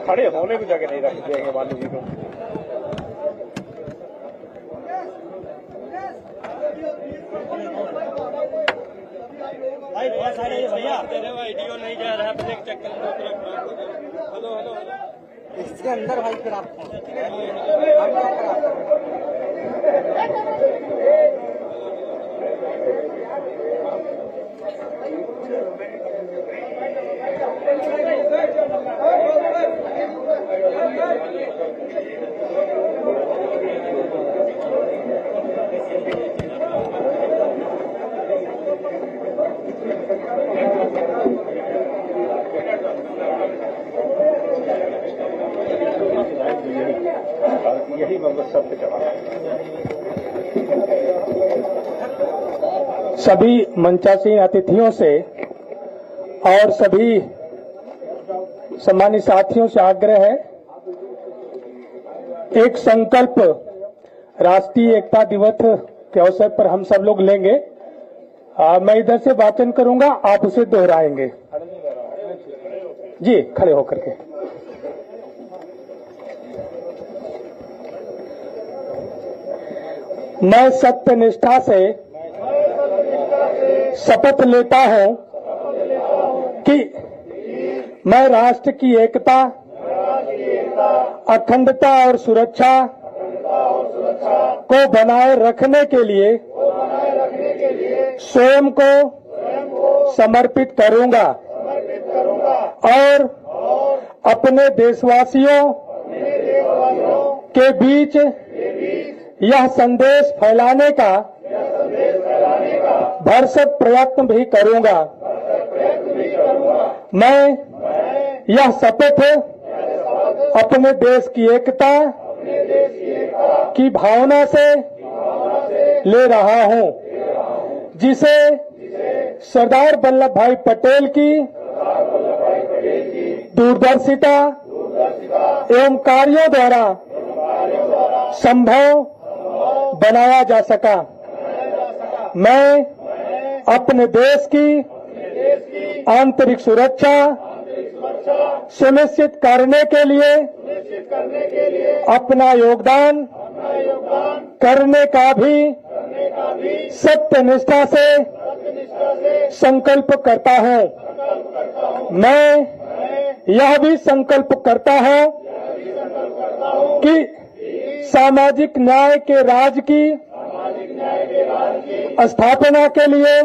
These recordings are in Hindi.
खड़े होने को जगह नहीं रख देंगे बालू जी को। भैया वीडियो नहीं जा रहा है, चक्कर हेलो हेलो इसके अंदर भाई फिर आप यही शब्द सभी मंचासीन अतिथियों से और सभी सम्मानित साथियों से आग्रह है, एक संकल्प राष्ट्रीय एकता दिवस के अवसर पर हम सब लोग लेंगे। मैं इधर से वाचन करूंगा, आप उसे दोहराएंगे। जी खड़े होकर के। मैं सत्यनिष्ठा से शपथ लेता हूं कि मैं राष्ट्र की एकता, अखंडता और सुरक्षा को बनाए रखने के लिए स्वयं को समर्पित करूंगा और अपने देशवासियों के बीच यह संदेश फैलाने का भरसक प्रयत्न भी करूंगा। मैं यह शपथ अपने देश की एकता की भावना से ले रहा हूं, जिसे सरदार वल्लभ भाई पटेल की दूरदर्शिता एवं कार्यों द्वारा संभव बनाया जा सका। मैं अपने देश की आंतरिक सुरक्षा सुनिश्चित करने के लिए अपना योगदान करने का भी सत्यनिष्ठा से संकल्प करता हूं। मैं यह भी संकल्प करता हूं कि सामाजिक न्याय के राज की स्थापना के लिए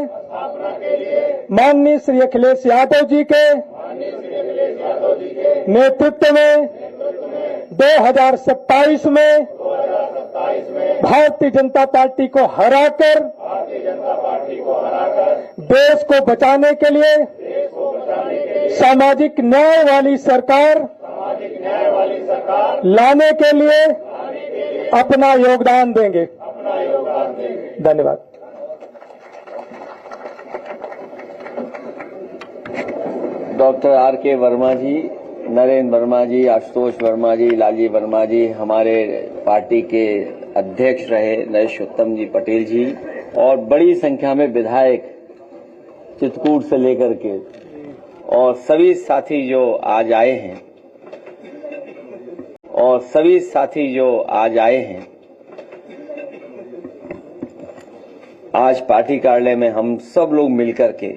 माननीय श्री अखिलेश यादव जी के नेतृत्व में 2027 में भारतीय जनता पार्टी को हराकर देश को बचाने के लिए सामाजिक न्याय वाली सरकार लाने के लिए अपना योगदान देंगे। धन्यवाद। Doctor R K. वर्मा जी, नरेंद्र वर्मा जी, आशुतोष वर्मा जी, लालजी वर्मा जी, हमारे पार्टी के अध्यक्ष रहे नरेशोत्तम जी पटेल जी और बड़ी संख्या में विधायक चित्रकूट से लेकर के और सभी साथी जो आज आए हैं आज पार्टी कार्यालय में हम सब लोग मिलकर के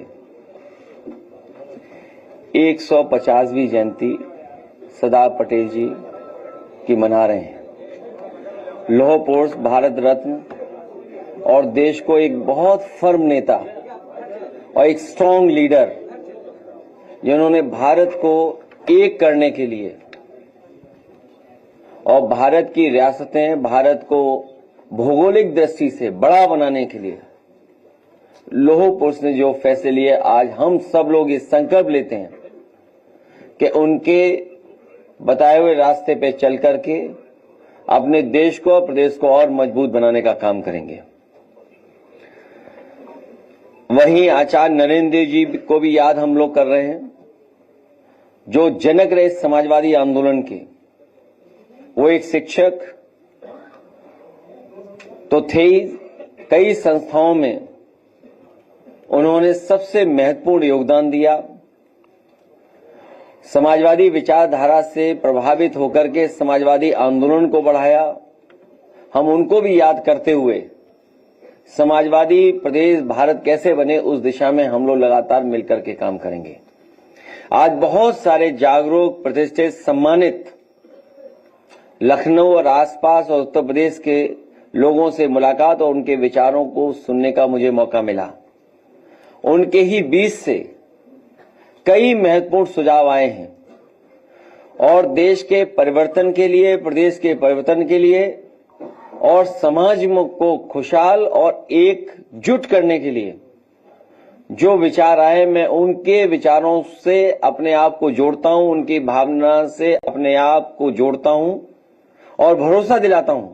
150वीं जयंती सरदार पटेल जी की मना रहे हैं। लौह पुरुष, भारत रत्न और देश को एक बहुत फर्म नेता और एक स्ट्रांग लीडर, जिन्होंने भारत को एक करने के लिए और भारत की रियासतें, भारत को भौगोलिक दृष्टि से बड़ा बनाने के लिए लौह पुरुष ने जो फैसले लिए, आज हम सब लोग ये संकल्प लेते हैं कि उनके बताए हुए रास्ते पे चल करके अपने देश को, प्रदेश को और मजबूत बनाने का काम करेंगे। वहीं आचार्य नरेंद्र देव जी को भी याद हम लोग कर रहे हैं, जो जनक रहे समाजवादी आंदोलन के। वो एक शिक्षक तो थे ही, कई संस्थाओं में उन्होंने सबसे महत्वपूर्ण योगदान दिया समाजवादी विचारधारा से प्रभावित होकर के समाजवादी आंदोलन को बढ़ाया। हम उनको भी याद करते हुए समाजवादी प्रदेश भारत कैसे बने उस दिशा में हम लोग लगातार मिलकर के काम करेंगे। आज बहुत सारे जागरूक, प्रतिष्ठित, सम्मानित लखनऊ और आसपास और उत्तर प्रदेश के लोगों से मुलाकात और उनके विचारों को सुनने का मुझे मौका मिला। उनके ही बीच से कई महत्वपूर्ण सुझाव आए हैं और देश के परिवर्तन के लिए, प्रदेश के परिवर्तन के लिए और समाज को खुशहाल और एकजुट करने के लिए जो विचार आए, मैं उनके विचारों से अपने आप को जोड़ता हूं, उनकी भावना से अपने आप को जोड़ता हूं और भरोसा दिलाता हूं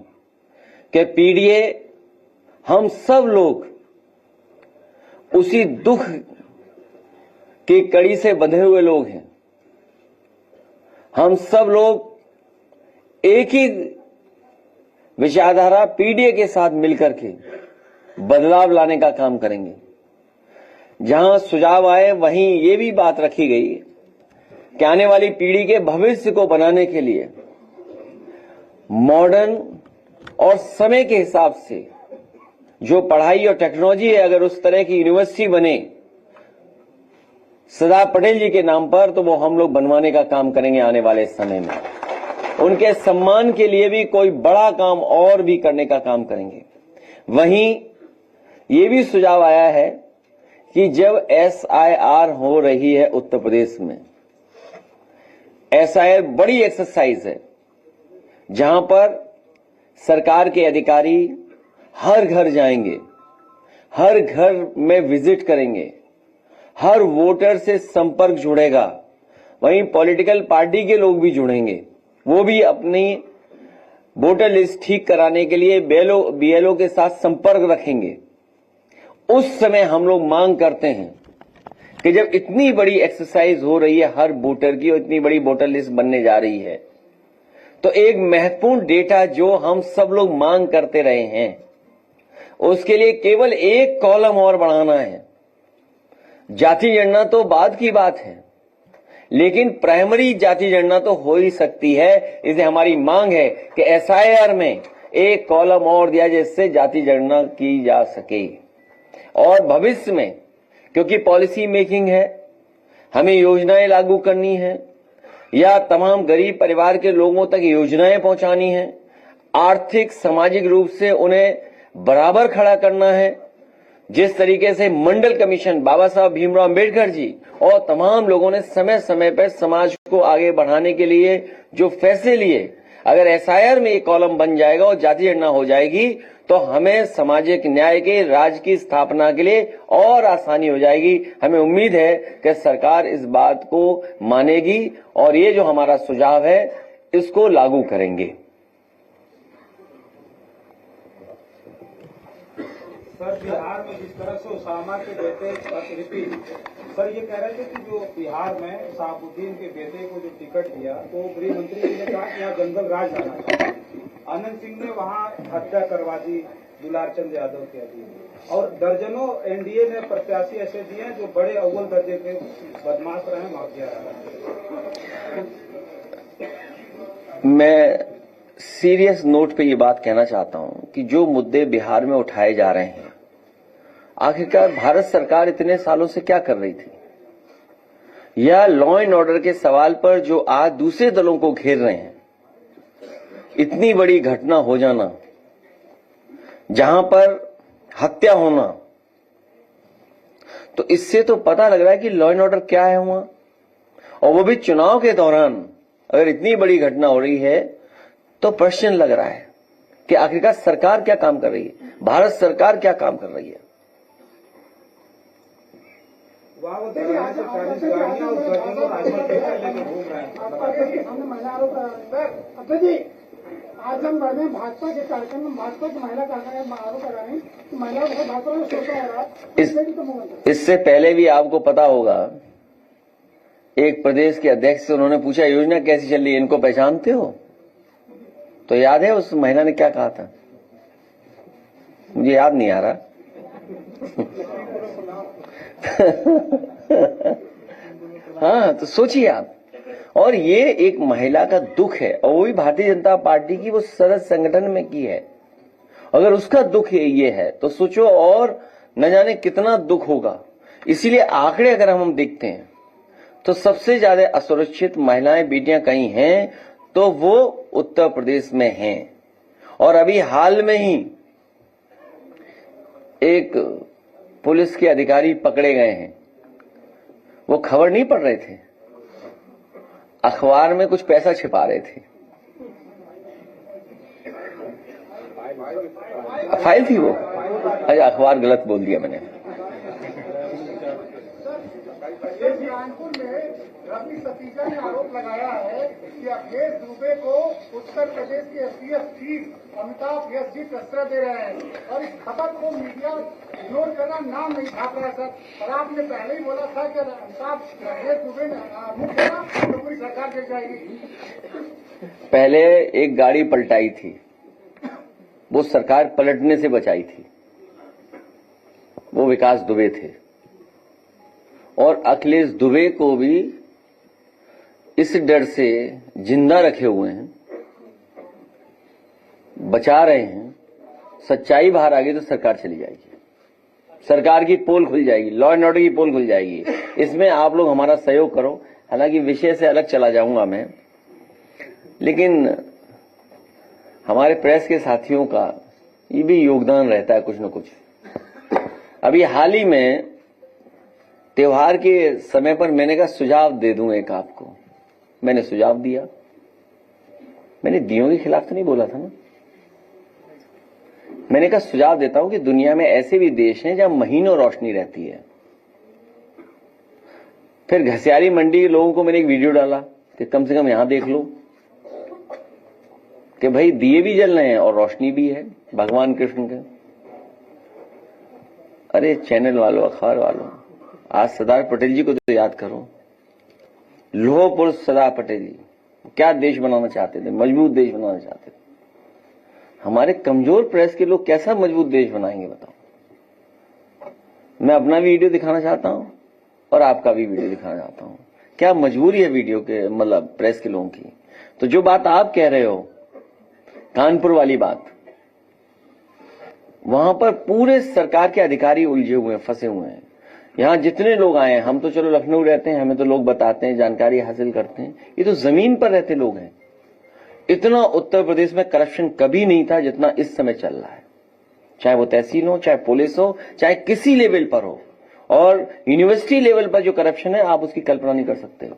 कि पीडीए हम सब लोग उसी दुख की कड़ी से बंधे हुए लोग हैं। हम सब लोग एक ही विचारधारा पीडीए के साथ मिलकर के बदलाव लाने का काम करेंगे। जहां सुझाव आए वहीं ये भी बात रखी गई कि आने वाली पीढ़ी के भविष्य को बनाने के लिए मॉडर्न और समय के हिसाब से जो पढ़ाई और टेक्नोलॉजी है, अगर उस तरह की यूनिवर्सिटी बने सरदार पटेल जी के नाम पर, तो वो हम लोग बनवाने का काम करेंगे आने वाले समय में। उनके सम्मान के लिए भी कोई बड़ा काम और भी करने का काम करेंगे। वहीं ये भी सुझाव आया है कि जब SIR हो रही है उत्तर प्रदेश में, SIR बड़ी एक्सरसाइज है जहां पर सरकार के अधिकारी हर घर जाएंगे, हर घर में विजिट करेंगे, हर वोटर से संपर्क जुड़ेगा। वहीं पॉलिटिकल पार्टी के लोग भी जुड़ेंगे, वो भी अपनी वोटर लिस्ट ठीक कराने के लिए BLO के साथ संपर्क रखेंगे। उस समय हम लोग मांग करते हैं कि जब इतनी बड़ी एक्सरसाइज हो रही है हर वोटर की और इतनी बड़ी वोटर लिस्ट बनने जा रही है, तो एक महत्वपूर्ण डेटा जो हम सब लोग मांग करते रहे हैं, उसके लिए केवल एक कॉलम और बढ़ाना है। जाति जनगणना तो बाद की बात है, लेकिन प्राइमरी जाति जनगणना तो हो ही सकती है। इसलिए हमारी मांग है कि SIR में एक कॉलम और दिया जिससे जाति जनगणना की जा सके। और भविष्य में, क्योंकि पॉलिसी मेकिंग है, हमें योजनाएं लागू करनी है या तमाम गरीब परिवार के लोगों तक योजनाएं पहुंचानी है, आर्थिक सामाजिक रूप से उन्हें बराबर खड़ा करना है। जिस तरीके से मंडल कमीशन, बाबा साहब भीमराव अंबेडकर जी और तमाम लोगों ने समय समय पर समाज को आगे बढ़ाने के लिए जो फैसले लिए, अगर SIR में एक कॉलम बन जाएगा और जाति जनगणना हो जाएगी तो हमें सामाजिक न्याय के राज्य की स्थापना के लिए और आसानी हो जाएगी। हमें उम्मीद है कि सरकार इस बात को मानेगी और ये जो हमारा सुझाव है इसको लागू करेंगे। सर, बिहार में जिस तरह से उसामा के बेटे सर ये कह रहे थे कि जो बिहार में शहाबुद्दीन के बेटे को जो टिकट दिया तो गृह मंत्री जी ने कहा कि यहाँ जंगल राज लाना चाहिए। आनंद सिंह ने वहाँ हत्या करवा दी दुलारचंद यादव के अधीन, और दर्जनों NDA ने प्रत्याशी ऐसे दिए हैं जो बड़े अव्वल दर्जे के बदमाश रहे, माफिया रहे। मैं सीरियस नोट पे ये बात कहना चाहता हूं कि जो मुद्दे बिहार में उठाए जा रहे हैं, आखिरकार भारत सरकार इतने सालों से क्या कर रही थी, या लॉ एंड ऑर्डर के सवाल पर जो आज दूसरे दलों को घेर रहे हैं, इतनी बड़ी घटना हो जाना, जहां पर हत्या होना, तो इससे तो पता लग रहा है कि लॉ एंड ऑर्डर क्या है वहां। और वो भी चुनाव के दौरान अगर इतनी बड़ी घटना हो रही है तो प्रश्न लग रहा है कि आखिरकार सरकार क्या काम कर रही है, भारत सरकार क्या काम कर रही है। आजमगढ़ में भाजपा के कार्यक्रम में भाजपा की महिला आरोप कर रहे हैं कि महिलाओं को भाजपा में शोषण हो रहा है। इससे पहले भी आपको पता होगा, एक प्रदेश के अध्यक्ष से उन्होंने पूछा योजना कैसी चल रही है, इनको पहचानते हो? तो याद है उस महिला ने क्या कहा था? मुझे याद नहीं आ रहा। हाँ, तो सोचिए आप, और ये एक महिला का दुख है, और वो भी भारतीय जनता पार्टी की वो सदस्य संगठन में की है। अगर उसका दुख ये है तो सोचो और न जाने कितना दुख होगा। इसीलिए आंकड़े अगर हम देखते हैं तो सबसे ज्यादा असुरक्षित महिलाएं बेटियां कहीं हैं तो वो उत्तर प्रदेश में हैं। और अभी हाल में ही एक पुलिस के अधिकारी पकड़े गए हैं। वो खबर नहीं पढ़ रहे थे, अखबार में कुछ पैसा छिपा रहे थे। फाइल थी वो, अच्छा अखबार गलत बोल दिया मैंने। कानपुर में रवि सतीजा ने आरोप लगाया है कि अखिलेश दुबे को उत्तर प्रदेश के एसटीएफ चीफ अमिताभ यश जी प्रश्रय दे रहे हैं और इस खबर को मीडिया इग्नोर करना नाम नहीं छाप रहा है सर। और आपने पहले ही बोला था कि अमिताभ अखिलेश दुबे मुक्त होगा तो पूरी सरकार गिर जाएगी। पहले एक गाड़ी पलटाई थी, वो सरकार पलटने से बचाई थी, वो विकास दुबे थे। और अखिलेश दुबे को भी इस डर से जिंदा रखे हुए हैं, बचा रहे हैं। सच्चाई बाहर आ गई तो सरकार चली जाएगी, सरकार की पोल खुल जाएगी, लॉ एंड ऑर्डर की पोल खुल जाएगी। इसमें आप लोग हमारा सहयोग करो। हालांकि विषय से अलग चला जाऊंगा मैं, लेकिन हमारे प्रेस के साथियों का ये भी योगदान रहता है कुछ न कुछ। अभी हाल ही में त्योहार के समय पर मैंने कहा सुझाव दे दूं एक आपको, मैंने सुझाव दिया। मैंने दियों के खिलाफ तो नहीं बोला था ना, मैंने कहा सुझाव देता हूं कि दुनिया में ऐसे भी देश हैं जहां महीनों रोशनी रहती है। फिर घसियारी मंडी के लोगों को मैंने एक वीडियो डाला कि कम से कम यहां देख लो कि भाई दिए भी जल रहे हैं और रोशनी भी है भगवान कृष्ण के। अरे चैनल वालों, अखबार वालों, आज सरदार पटेल जी को तो याद करो। लौह पुरुष सरदार पटेल जी क्या देश बनाना चाहते थे, मजबूत देश बनाना चाहते थे। हमारे कमजोर प्रेस के लोग कैसा मजबूत देश बनाएंगे बताओ। मैं अपना वीडियो दिखाना चाहता हूं और आपका भी वीडियो दिखाना चाहता हूं। क्या मजबूरी है वीडियो के, मतलब प्रेस के लोगों की। तो जो बात आप कह रहे हो, कानपुर वाली बात, वहां पर पूरे सरकार के अधिकारी उलझे हुए हैं, फंसे हुए हैं। यहां जितने लोग आए हैं, हम तो चलो लखनऊ रहते हैं, हमें तो लोग बताते हैं, जानकारी हासिल करते हैं। ये तो जमीन पर रहते लोग हैं। इतना उत्तर प्रदेश में करप्शन कभी नहीं था जितना इस समय चल रहा है, चाहे वो तहसील हो, चाहे पुलिस हो, चाहे किसी लेवल पर हो। और यूनिवर्सिटी लेवल पर जो करप्शन है आप उसकी कल्पना नहीं कर सकते।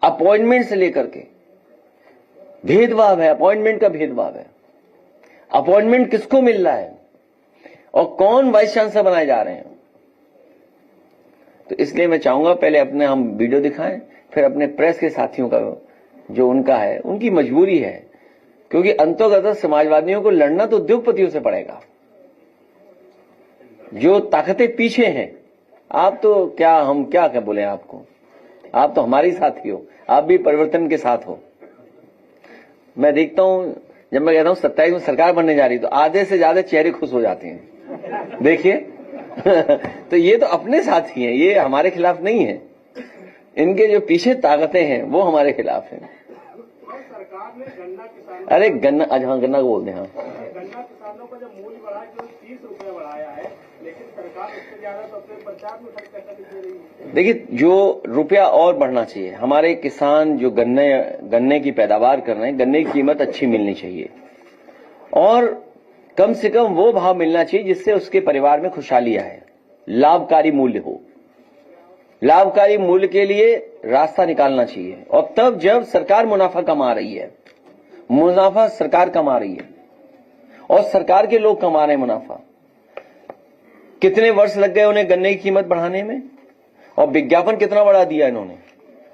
अपॉइंटमेंट से लेकर के भेदभाव है, अपॉइंटमेंट का भेदभाव है। अपॉइंटमेंट किसको मिल रहा है और कौन वाइस चांसलर बनाए जा रहे हैं। तो इसलिए मैं चाहूंगा पहले अपने हम वीडियो दिखाएं, फिर अपने प्रेस के साथियों का जो उनका है, उनकी मजबूरी है, क्योंकि अंतोगत समाजवादियों को लड़ना तो उद्योगपतियों से पड़ेगा। जो ताकतें पीछे हैं, आप तो क्या, हम क्या क्या बोले आपको, आप तो हमारी साथी हो, आप भी परिवर्तन के साथ हो। मैं देखता हूं जब मैं कहता हूं 27 में सरकार बनने जा रही तो आधे से ज्यादा चेहरे खुश हो जाते हैं, देखिए। तो ये तो अपने साथी हैं, ये हमारे खिलाफ नहीं है। इनके जो पीछे ताकतें हैं वो हमारे खिलाफ हैं। सरकार ने गन्ना किसानों, अरे गन्ना, आज हाँ गन्ना को बोलते हैं, हाँ गन्ना किसानों का जो मूल्य बढ़ा है, 30 रुपए बढ़ाया है, लेकिन सरकार उससे ज्यादा तो अपने प्रचार में खर्च पैसा दे रही है। देखिए, जो रुपया और बढ़ना चाहिए। हमारे किसान जो गन्ने की पैदावार कर रहे हैं, गन्ने की कीमत अच्छी मिलनी चाहिए और कम से कम वो भाव मिलना चाहिए जिससे उसके परिवार में खुशहाली आए, लाभकारी मूल्य हो। लाभकारी मूल्य के लिए रास्ता निकालना चाहिए। और तब जब सरकार मुनाफा कमा रही है, मुनाफा सरकार कमा रही है और सरकार के लोग कमा रहे हैं मुनाफा। कितने वर्ष लग गए उन्हें गन्ने की कीमत बढ़ाने में, और विज्ञापन कितना बढ़ा दिया इन्होंने,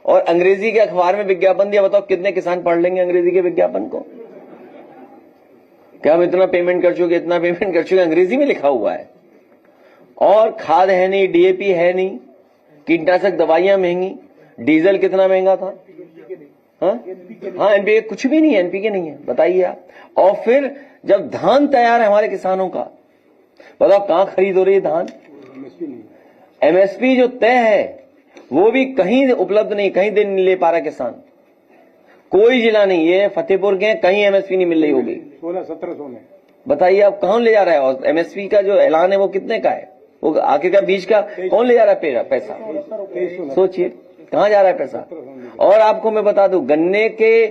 और अंग्रेजी के अखबार में विज्ञापन दिया। बताओ कितने किसान पढ़ लेंगे अंग्रेजी के विज्ञापन को। क्या हम इतना पेमेंट कर चुके, इतना पेमेंट कर चुके, अंग्रेजी में लिखा हुआ है। और खाद है नहीं, डीएपी है नहीं, कीटनाशक दवाइयां महंगी, डीजल कितना महंगा था। हाँ एनपीके कुछ भी नहीं है, एनपीके नहीं है, बताइए आप। और फिर जब धान तैयार है हमारे किसानों का, बताओ कहां खरीद हो रही है धान। एमएसपी जो तय है वो भी कहीं उपलब्ध नहीं, कहीं दे नहीं ले पा रहा किसान। कोई जिला नहीं, ये फतेहपुर के कहीं एमएसपी नहीं मिल रही होगी। 16-17 में बताइए आप कौन ले जा रहा है? और एमएसपी का जो ऐलान है वो कितने का है? वो आगे का बीच का कौन ले जा रहा है पैसा? सोचिए कहाँ जा रहा है पैसा। और आपको मैं बता दूं, गन्ने के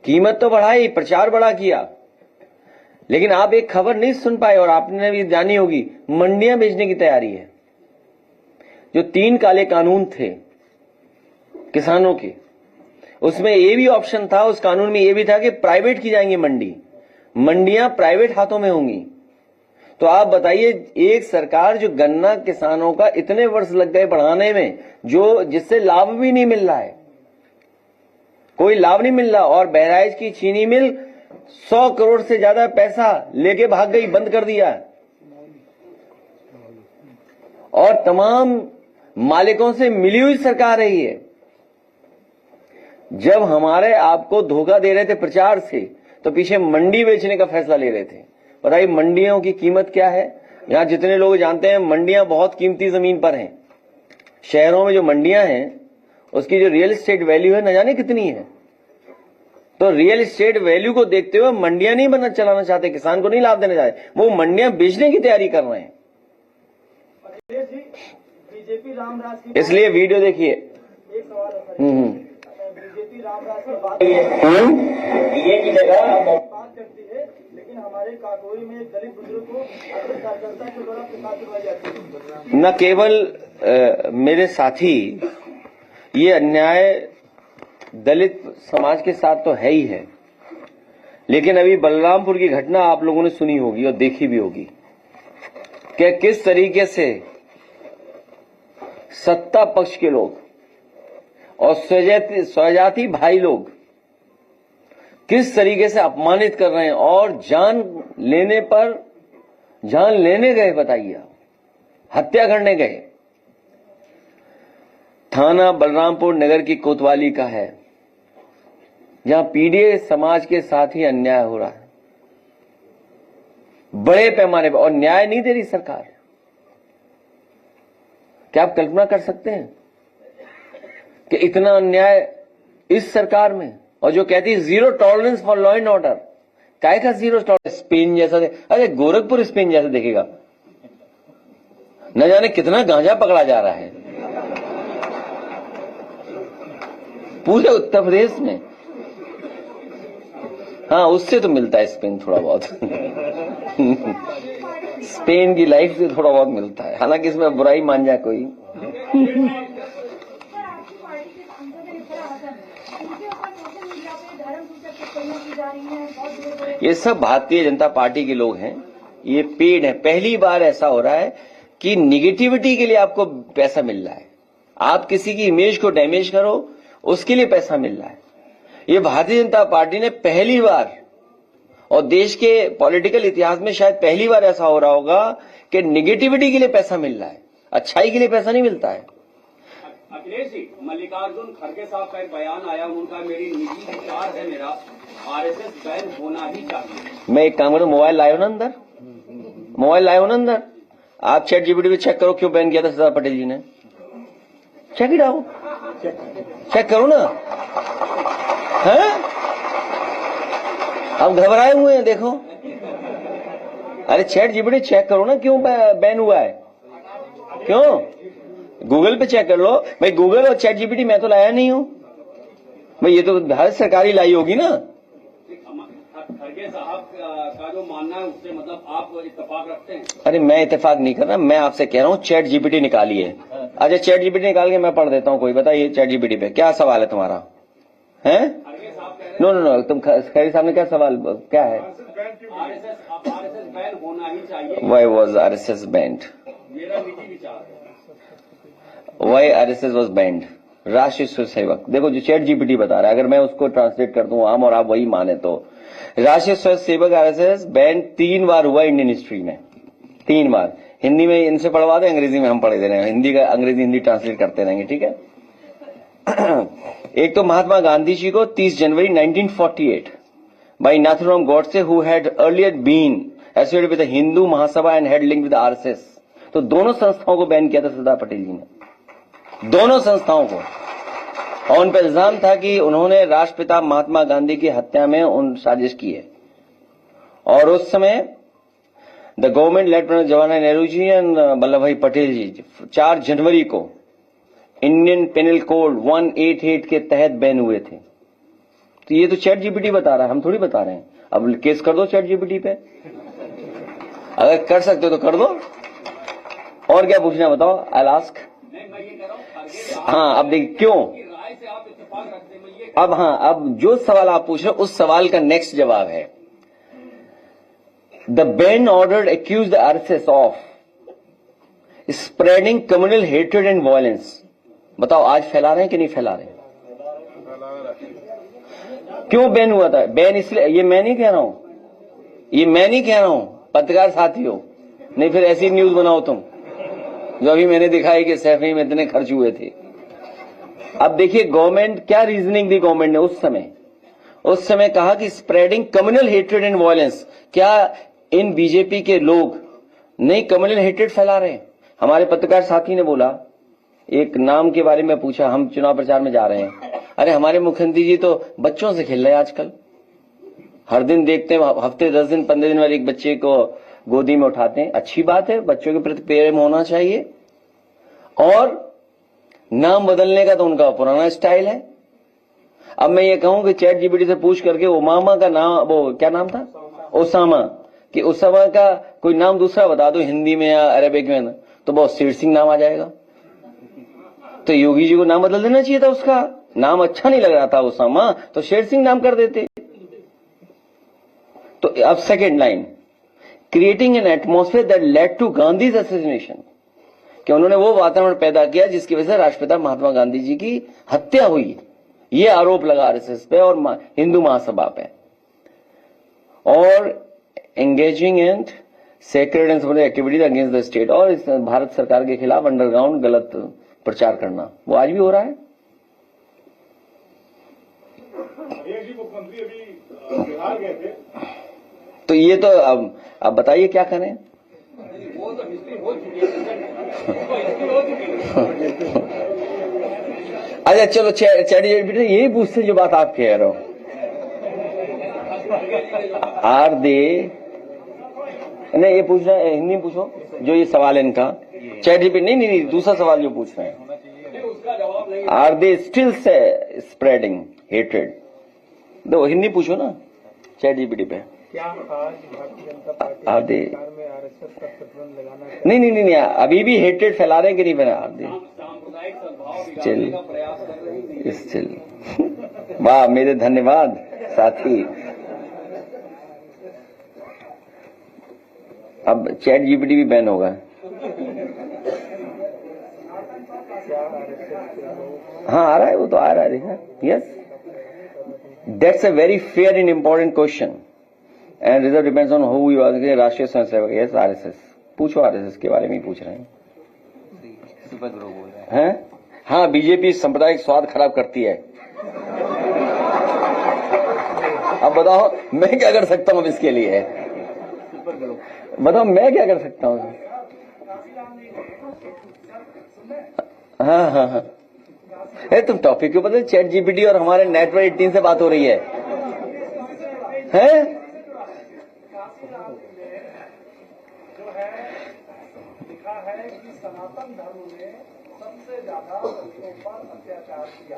कीमत तो बढ़ाई, प्रचार बड़ा किया, लेकिन आप एक खबर नहीं सुन पाए और आपने भी जानी होगी, मंडियां बेचने की तैयारी है। जो 3 काले कानून थे किसानों के, उसमें ये भी ऑप्शन था, उस कानून में ये भी था कि प्राइवेट की जाएंगी मंडियां प्राइवेट हाथों में होंगी। तो आप बताइए, एक सरकार जो गन्ना किसानों का इतने वर्ष लग गए बढ़ाने में, जो जिससे लाभ भी नहीं मिल रहा है, कोई लाभ नहीं मिल रहा, और बहराइच की चीनी मिल 100 करोड़ से ज्यादा पैसा लेके भाग गई, बंद कर दिया, और तमाम मालिकों से मिली हुई सरकार है ये। जब हमारे आपको धोखा दे रहे थे प्रचार से, तो पीछे मंडी बेचने का फैसला ले रहे थे। बताइए मंडियों की कीमत क्या है? यहां जितने लोग जानते हैं, मंडियां बहुत कीमती जमीन पर हैं। शहरों में जो मंडियां हैं, उसकी जो रियल एस्टेट वैल्यू है न जाने कितनी है। तो रियल एस्टेट वैल्यू को देखते हुए मंडियां नहीं चलाना चाहते, किसान को नहीं लाभ देना चाहते, वो मंडियां बेचने की तैयारी कर रहे हैं। बीजेपी रामराज की, इसलिए वीडियो देखिए। एक सवाल है, बीजेपी रामराज की बात करती है, लेकिन हमारे काकोरी में एक दलित बुजुर्ग को अपने कार्यकर्ता के द्वारा प्रसाद करवाई जाती है। न केवल मेरे साथी, ये अन्याय दलित समाज के साथ तो है ही है, लेकिन अभी बलरामपुर की घटना आप लोगों ने सुनी होगी और देखी भी होगी कि किस तरीके से सत्ता पक्ष के लोग और स्वजाति भाई लोग किस तरीके से अपमानित कर रहे हैं, और जान लेने गए। बताइए, हत्या करने गए। थाना बलरामपुर नगर की कोतवाली का है, जहां पीड़ित समाज के साथ ही अन्याय हो रहा है बड़े पैमाने पर, और न्याय नहीं दे रही सरकार। क्या आप कल्पना कर सकते हैं कि इतना अन्याय इस सरकार में, और जो कहती है zero tolerance for law and order. काय का जीरो टॉलरेंस? स्पेन जैसा अरे गोरखपुर स्पेन जैसा देखेगा, न जाने कितना गांजा पकड़ा जा रहा है पूरे उत्तर प्रदेश में। हाँ, उससे तो मिलता है स्पेन थोड़ा बहुत स्पेन की लाइफ से थोड़ा बहुत मिलता है, हालांकि इसमें बुराई मान जाए कोई। ये सब भारतीय जनता पार्टी के लोग हैं, ये पेड़ है। पहली बार ऐसा हो रहा है कि निगेटिविटी के लिए आपको पैसा मिल रहा है, आप किसी की इमेज को डैमेज करो उसके लिए पैसा मिल रहा है। ये भारतीय जनता पार्टी ने पहली बार, और देश के पॉलिटिकल इतिहास में शायद पहली बार ऐसा हो रहा होगा कि निगेटिविटी के लिए पैसा मिल रहा है, अच्छाई के लिए पैसा नहीं मिलता है। अखिलेश जी, मल्लिकार्जुन खड़गे साहब का एक बयान आया, उनका मेरी निजी विचार है, मेरा आरएसएस बैन होना ही चाहिए। मैं एक काम करूं, मोबाइल लाए हो ना अंदर, मोबाइल लाए हो ना अंदर, आप चैट जीपीटी पे चेक करो क्यों बैन किया था सरदार पटेल जी ने। चेक इट आउट, चेक करो ना। हैं, हम घबराए हुए हैं, देखो। अरे चैट जीपीटी चेक करो ना क्यों बैन हुआ है, क्यों। गूगल पे चेक कर लो भाई, गूगल और चैट जीपीटी मैं तो लाया नहीं हूं भाई, ये तो भारत सरकार ही लाई होगी ना। खड़गे साहब का जो मानना है उससे मतलब आप इत्तेफाक रखते हैं? अरे मैं इत्तेफाक नहीं कर रहा, मैं आपसे कह रहा हूँ चैट जीपीटी निकालिए। अच्छा चैट जीपीटी निकाल के मैं पढ़ देता हूँ, कोई बताइए चैट जीपीटी पे क्या सवाल है तुम्हारा, है? नो नो नो, तुम खैरी साहब ने क्या सवाल क्या है? आरएसएस बैन होना ही चाहिए। Why was RSS banned? मेरा निजी विचार है। Why RSS was banned? राष्ट्रीय स्वयं सेवक, देखो जो चैट जीपीटी बता रहा है, अगर मैं उसको ट्रांसलेट कर दूं आम और आप वही माने तो, राष्ट्रीय स्वयं सेवक आरएसएस बैन 3 बार हुआ इंडियन हिस्ट्री में, 3 बार। हिंदी में इनसे पढ़वा दे, अंग्रेजी में हम पढ़े दे रहे हैं, हिंदी का अंग्रेजी हिंदी ट्रांसलेट करते रहेंगे, ठीक है। एक तो महात्मा गांधी जी को 30 जनवरी 1948 by Nathuram Godse, who had earlier been associated with the Hindu Mahasabha and had link with RSS. तो दोनों संस्थाओं को बैन किया था सरदार पटेल जी ने, दोनों संस्थाओं को। और उन पर इल्जाम था कि उन्होंने राष्ट्रपिता महात्मा गांधी की हत्या में उन साजिश की है। और उस समय the government led by Jawaharlal Nehru ji and Vallabh Bhai Patel जी 4 जनवरी को इंडियन पेनल कोड 188 के तहत बैन हुए थे। तो ये तो चैट जीपीटी बता रहा है, हम थोड़ी बता रहे हैं। अब केस कर दो चैट जीपीटी पे, अगर कर सकते हो तो कर दो। और क्या पूछना बताओ, आई आस्क। हाँ, अब देखिए क्यों, अब हाँ, अब जो सवाल आप पूछ रहे हो उस सवाल का नेक्स्ट जवाब है, the ban order accuse the RSS of spreading communal hatred and violence. बताओ आज फैला रहे हैं कि नहीं फैला रहे हैं? क्यों बैन हुआ था? बैन इसलिए, ये मैं नहीं कह रहा हूं, ये मैं नहीं कह रहा हूं, पत्रकार साथियों, नहीं फिर ऐसी न्यूज बनाओ तुम जो अभी मैंने दिखाई कि सैफी में इतने खर्च हुए थे। अब देखिए गवर्नमेंट क्या रीजनिंग दी गवर्नमेंट ने उस समय कहा कि spreading communal hatred and violence. क्या इन बीजेपी के लोग नहीं कम्युनल हेट्रेड फैला रहे हैं? हमारे पत्रकार साथी ने बोला, एक नाम के बारे में पूछा, हम चुनाव प्रचार में जा रहे हैं, अरे हमारे मुख्यमंत्री जी तो बच्चों से खेल रहे हैं आजकल, हर दिन देखते हैं, हफ्ते 10 दिन 15 दिन वाले एक बच्चे को गोदी में उठाते हैं। अच्छी बात है, बच्चों के प्रति प्रेम होना चाहिए। और नाम बदलने का तो उनका पुराना स्टाइल है। अब मैं ये कहूं कि चैट जीपीटी से पूछ करके ओबामा का नाम, वो क्या नाम था, ओसामा, कि ओसामा का कोई नाम दूसरा बता दो हिंदी में या अरेबिक में, तो बहुत शेर सिंह नाम आ जाएगा। तो योगी जी को नाम बदल देना चाहिए था, उसका नाम अच्छा नहीं लग रहा था ओसामा, तो शेर सिंह नाम कर देते। तो अब second line, creating an atmosphere that led to Gandhi's assassination, कि उन्होंने वो वातावरण पैदा किया जिसकी वजह से राष्ट्रपिता महात्मा गांधी जी की हत्या हुई। ये आरोप लगा आरएसएस पे और हिंदू महासभा पे। और engaging and sacred and supporting activities against the state, और इस भारत सरकार के खिलाफ अंडरग्राउंड गलत प्रचार करना, वो आज भी हो रहा है। मुख्यमंत्री अभी बिहार गए थे, तो ये तो अब बताइए क्या करें। वो तो हिस्ट्री हो चुकी है। अच्छा चलो, चैट जीपीटी यही पूछते जो बात आप कह रहे हो, आर दे, नहीं ये पूछना हिंदी में पूछो जो ये सवाल है इनका। चैट जीपीटी नहीं, दूसरा सवाल जो पूछ रहे हैं, are they still spreading hatred, दो हिंदी पूछो ना चैट जीपीटी पे। क्या आज Bharatiya Janata party are they सरकार में आरएसएस का प्रतिबंध लगाना? नहीं, अभी भी हेट्रेड फैला रहे हैं कि नहीं फैला? आर दे सामुदायिक सद्भाव बिगाड़ने का प्रयास कर रही है। चल, वाह मेरे धन्यवाद साथी। अब चैट जीपीटी भी बैन होगा। हाँ आ रहा है, वो तो आ रहा है, देखा। Yes, that's a very fair and important question and result depends on who you are. Rashtriya Swayamsevak, yes RSS, पूछो आरएसएस के बारे में ही पूछ रहे हैं। हैं? हाँ, बीजेपी सांप्रदायिक स्वाद खराब करती है। अब बताओ मैं क्या कर सकता हूँ इसके लिए? बताओ मैं क्या कर सकता हूँ? हाँ, तुम टॉपिक क्यों बदल? चैट जीपीटी और हमारे नेटवर्क 18 से बात हो रही है। लिखा है कि सनातन धर्म ने सबसे ज्यादा बच्चों पर अत्याचार किया।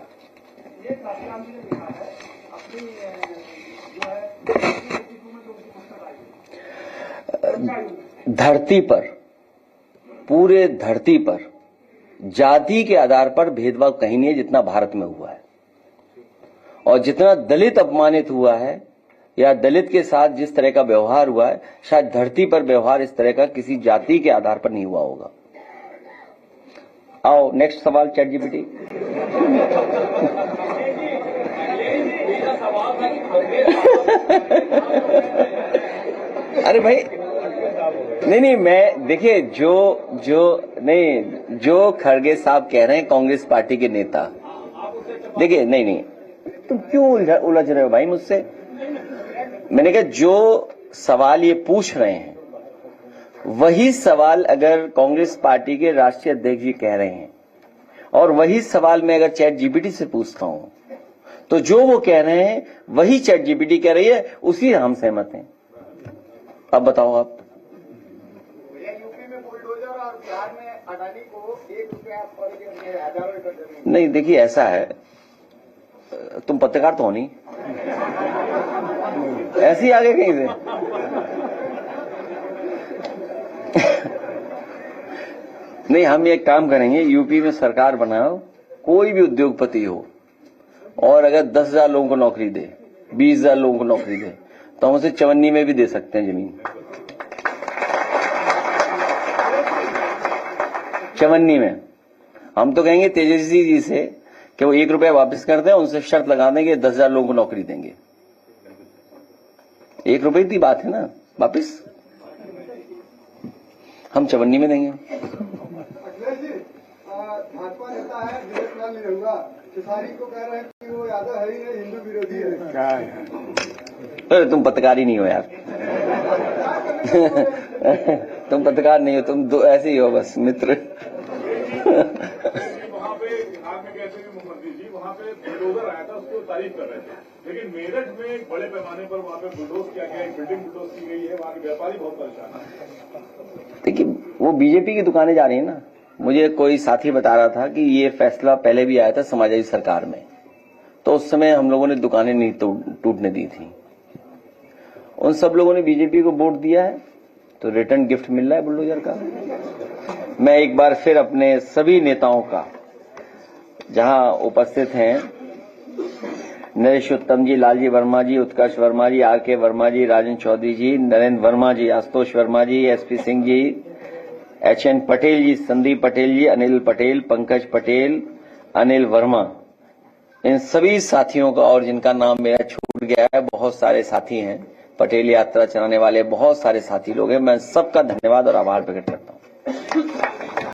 ये काशिराम जी ने लिखा है अपनी जो है में जो उनकी पुस्तक आई। धरती पर, पूरे धरती पर जाति के आधार पर भेदभाव कहीं नहीं है जितना भारत में हुआ है। और जितना दलित अपमानित हुआ है या दलित के साथ जिस तरह का व्यवहार हुआ है, शायद धरती पर व्यवहार इस तरह का किसी जाति के आधार पर नहीं हुआ होगा। आओ नेक्स्ट सवाल चैट जीपीटी। अरे भाई नहीं, मैं देखिए जो खड़गे साहब कह रहे हैं, कांग्रेस पार्टी के नेता, देखिए नहीं तुम क्यों उलझ रहे हो भाई मुझसे? मैंने कहा जो सवाल ये पूछ रहे हैं वही सवाल अगर कांग्रेस पार्टी के राष्ट्रीय अध्यक्ष जी कह रहे हैं और वही सवाल मैं अगर चैट जीपीटी से पूछता हूं तो जो वो कह रहे हैं वही चैट जीपीटी कह रही है, उसी हम सहमत हैं। अब बताओ आप। यूपी में बुलडोजर और बिहार में अडानी को 1 रुपया पर हजारों एकड़ जमीन। नहीं देखिए, ऐसा है, तुम पत्रकार तो हो नहीं, ऐसे ही आगे कहीं से नहीं, हम एक काम करेंगे, यूपी में सरकार बनाओ, कोई भी उद्योगपति हो और अगर 10,000 लोगों को नौकरी दे, 20,000 लोगों को नौकरी दे, तो हम उसे चवन्नी में भी दे सकते हैं जमीन। चवन्नी में हम तो कहेंगे तेजस्वी जी से कि वो 1 रुपया वापस कर दें, उनसे शर्त लगा देंगे 10,000 लोगों को नौकरी देंगे। 1 रुपये की बात है ना, वापिस हम चवन्नी में देंगे। अखिलेश जी, भाजपा नेता है विवेक लाल निरहुआ, खेसारी को कह रहे हैं कि वो यादव है ही नहीं, हिंदू विरोधी है। क्या है? अरे तुम पत्रकार ही नहीं हो यार तुम पत्रकार नहीं हो, तुम ऐसे ही हो बस मित्र। वहाँ पे बिहार में कहते हैं मुख्यमंत्री जी, वहाँ पे बुलडोजर आया था, उसको तारीफ कर रहे थे, लेकिन मेरठ में एक बड़े पैमाने पर वहाँ पे बुलडोज किया गया, एक बिल्डिंग बुलडोज की गई है, वहाँ के व्यापारी बहुत परेशान है। देखिए, वो बीजेपी की दुकानें जा रही है ना। मुझे कोई साथी बता रहा था कि ये फैसला पहले भी आया था समाजवादी सरकार में, तो उस समय हम लोगों ने दुकानें नहीं टूटने दी थी। उन सब लोगों ने बीजेपी को वोट दिया है, तो रिटर्न गिफ्ट मिल रहा है बुलडोजर का। मैं एक बार फिर अपने सभी नेताओं का, जहां उपस्थित हैं नरेश उत्तम जी, लालजी वर्मा जी, उत्कर्ष वर्मा जी, आर.के. वर्मा जी, राजन चौधरी जी, नरेंद्र वर्मा जी, आशुतोष वर्मा जी, एसपी सिंह जी, एच.एन. पटेल जी, संदीप पटेल जी, अनिल पटेल, पंकज पटेल, अनिल वर्मा, इन सभी साथियों का, और जिनका नाम मेरा छूट गया है, बहुत सारे साथी हैं, पटेल यात्रा चलाने वाले बहुत सारे साथी लोग हैं, मैं सबका धन्यवाद और आभार प्रकट करता हूं।